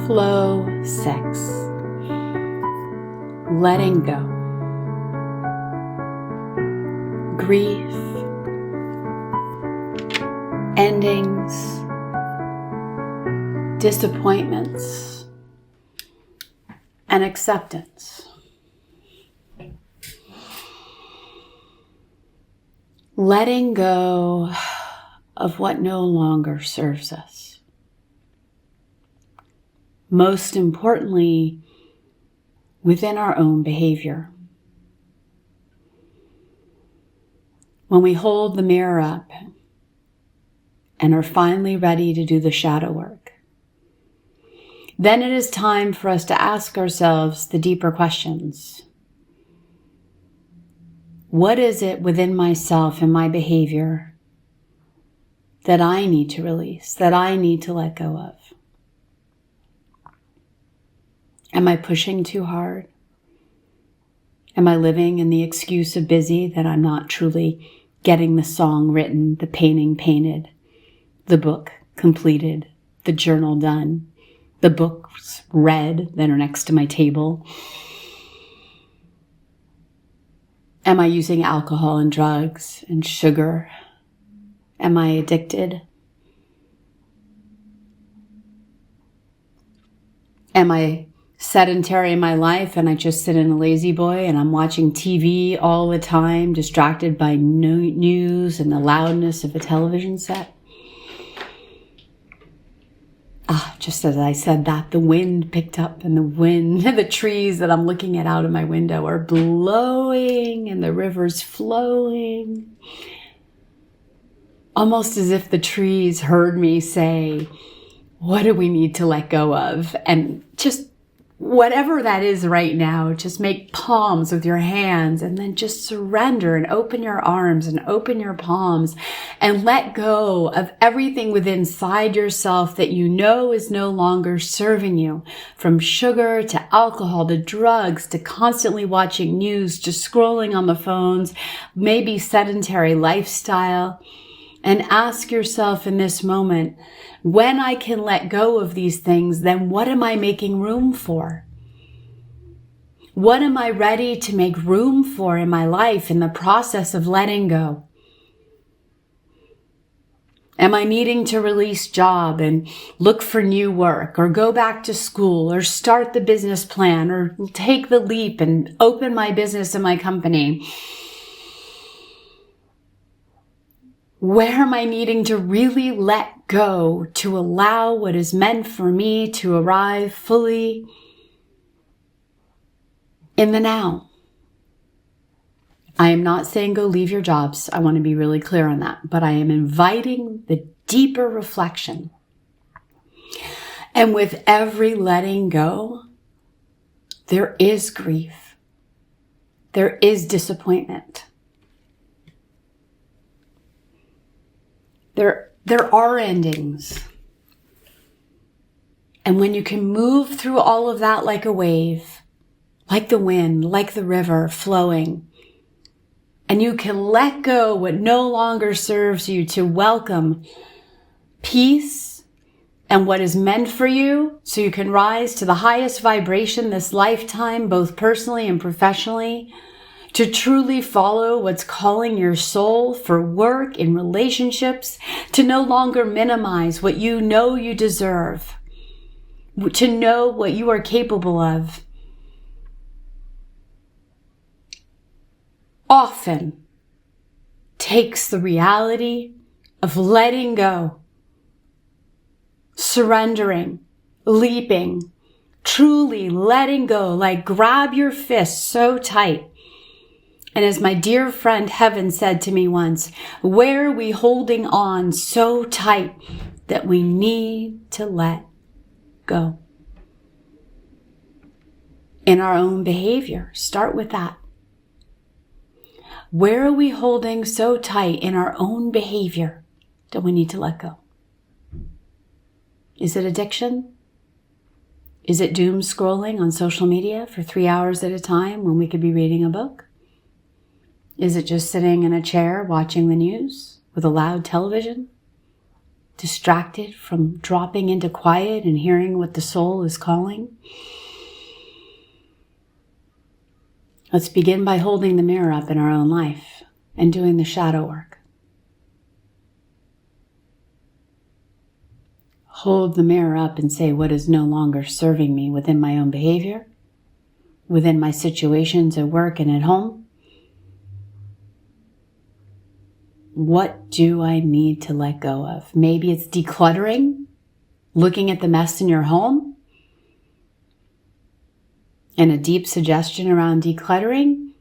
Flow 6. Letting go. Grief, endings, disappointments, and acceptance. Letting go of what no longer serves us. Most importantly, within our own behavior. When we hold the mirror up and are finally ready to do the shadow work, then it is time for us to ask ourselves the deeper questions. What is it within myself and my behavior that I need to release, that I need to let go of? Am I pushing too hard? Am I living in the excuse of busy that I'm not truly getting the song written, the painting painted, the book completed, the journal done, the books read that are next to my table? Am I using alcohol and drugs and sugar? Am I addicted? Am I sedentary in my life and I just sit in a lazy boy and I'm watching TV all the time, distracted by news and the loudness of a television set? Just as I said that, the wind picked up, and the trees that I'm looking at out of my window are blowing and the river's flowing. Almost as if the trees heard me say, what do we need to let go of? And just whatever that is right now, just make palms with your hands and then just surrender and open your arms and open your palms and let go of everything within inside yourself that you know is no longer serving you. From sugar to alcohol to drugs to constantly watching news to scrolling on the phones, maybe sedentary lifestyle. And ask yourself in this moment, when I can let go of these things, then what am I making room for? What am I ready to make room for in my life in the process of letting go? Am I needing to release job and look for new work, or go back to school, or start the business plan, or take the leap and open my business and my company? Where am I needing to really let go to allow what is meant for me to arrive fully in the now? I am not saying go leave your jobs. I want to be really clear on that. But I am inviting the deeper reflection. And with every letting go, there is grief. There is disappointment. There are endings. And when you can move through all of that like a wave, like the wind, like the river flowing, and you can let go what no longer serves you to welcome peace and what is meant for you, so you can rise to the highest vibration this lifetime, both personally and professionally, to truly follow what's calling your soul for work in relationships, to no longer minimize what you know you deserve, to know what you are capable of. Often takes the reality of letting go, surrendering, leaping, truly letting go, like grab your fist so tight. And as my dear friend Heaven said to me once, where are we holding on so tight that we need to let go? In our own behavior, start with that. Where are we holding so tight in our own behavior that we need to let go? Is it addiction? Is it doom scrolling on social media for 3 hours at a time when we could be reading a book? Is it just sitting in a chair watching the news with a loud television? distracted from dropping into quiet and hearing what the soul is calling? Let's begin by holding the mirror up in our own life and doing the shadow work. Hold the mirror up and say, what is no longer serving me within my own behavior, within my situations at work and at home? What do I need to let go of? Maybe it's decluttering, looking at the mess in your home. And a deep suggestion around decluttering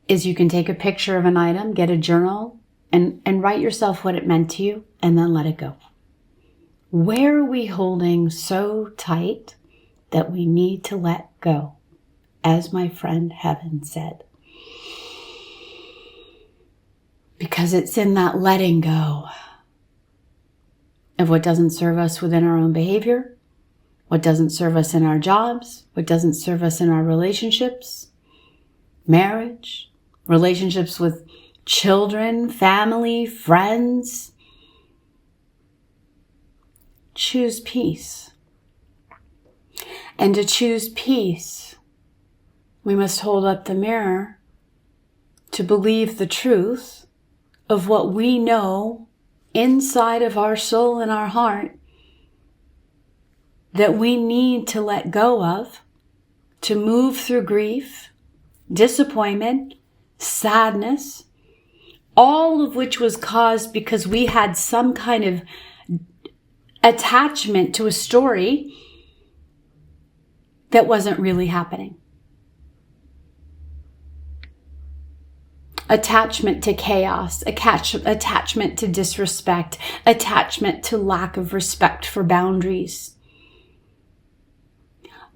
is you can take a picture of an item, get a journal, and write yourself what it meant to you, and then let it go. Where are we holding so tight that we need to let go? As my friend Heaven said. Because it's in that letting go of what doesn't serve us within our own behavior, what doesn't serve us in our jobs, what doesn't serve us in our relationships, marriage, relationships with children, family, friends. Choose peace. And to choose peace, we must hold up the mirror to believe the truth of what we know inside of our soul and our heart that we need to let go of to move through grief, disappointment, sadness, all of which was caused because we had some kind of attachment to a story that wasn't really happening. Attachment to chaos, attachment to disrespect, attachment to lack of respect for boundaries.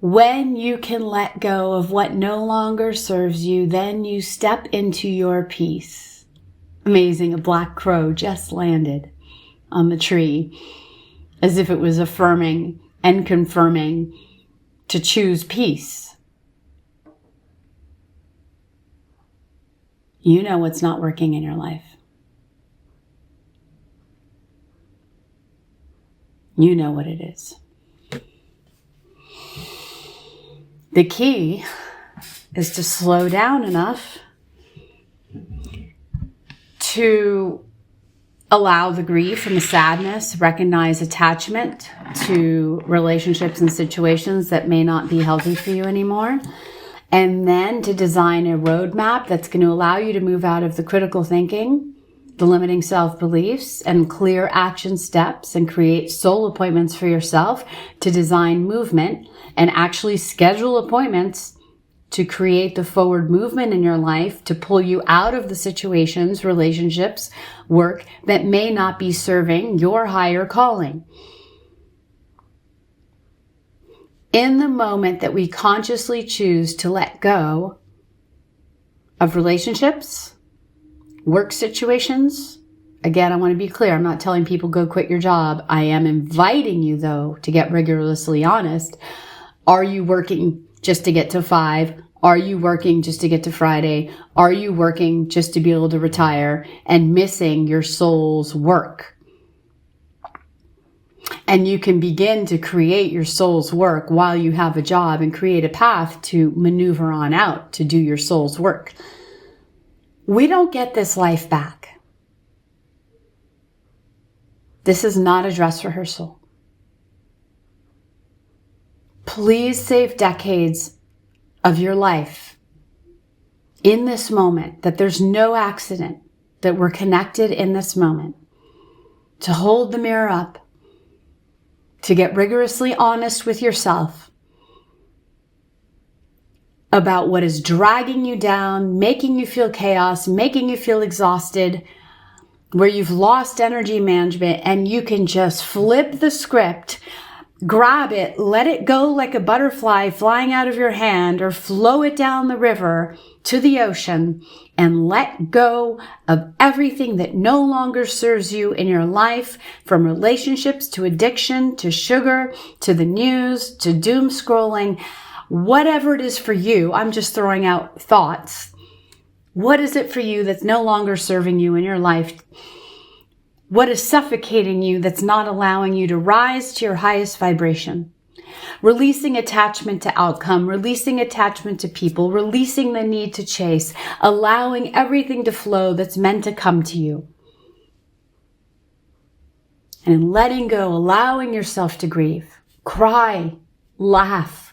When you can let go of what no longer serves you, then you step into your peace. Amazing, a black crow just landed on the tree as if it was affirming and confirming to choose peace. You know what's not working in your life. You know what it is. The key is to slow down enough to allow the grief and the sadness, recognize attachment to relationships and situations that may not be healthy for you anymore. And then to design a roadmap that's going to allow you to move out of the critical thinking, the limiting self-beliefs, and clear action steps, and create soul appointments for yourself to design movement and actually schedule appointments to create the forward movement in your life to pull you out of the situations, relationships, work that may not be serving your higher calling. In the moment that we consciously choose to let go of relationships, work situations, again, I want to be clear, I'm not telling people go quit your job. I am inviting you, though, to get rigorously honest. Are you working just to get to 5? Are you working just to get to Friday? Are you working just to be able to retire and missing your soul's work? And you can begin to create your soul's work while you have a job and create a path to maneuver on out to do your soul's work. We don't get this life back. This is not a dress rehearsal. Please save decades of your life in this moment, that there's no accident, that we're connected in this moment, to hold the mirror up, to get rigorously honest with yourself about what is dragging you down, making you feel chaos, making you feel exhausted, where you've lost energy management, and you can just flip the script, grab it, let it go like a butterfly flying out of your hand, or flow it down the river to the ocean, and let go of everything that no longer serves you in your life, from relationships to addiction to sugar to the news to doom scrolling, whatever it is for you. I'm just throwing out thoughts. What is it for you that's no longer serving you in your life? What is suffocating you that's not allowing you to rise to your highest vibration? Releasing attachment to outcome, releasing attachment to people, releasing the need to chase, allowing everything to flow that's meant to come to you. And in letting go, allowing yourself to grieve, cry, laugh,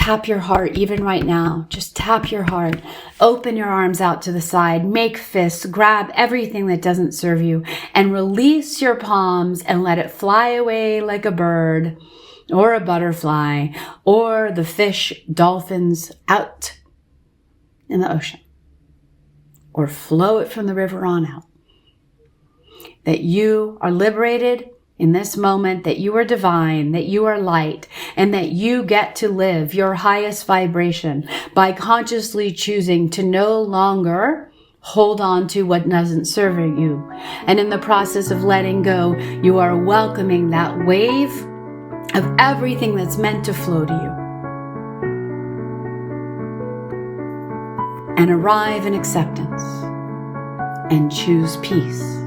tap your heart even right now. Just tap your heart. Open your arms out to the side. Make fists. Grab everything that doesn't serve you and release your palms and let it fly away like a bird or a butterfly or the fish, dolphins out in the ocean, or flow it from the river on out. That you are liberated in this moment, that you are divine, that you are light, and that you get to live your highest vibration by consciously choosing to no longer hold on to what doesn't serve you. And in the process of letting go, you are welcoming that wave of everything that's meant to flow to you. And arrive in acceptance and choose peace.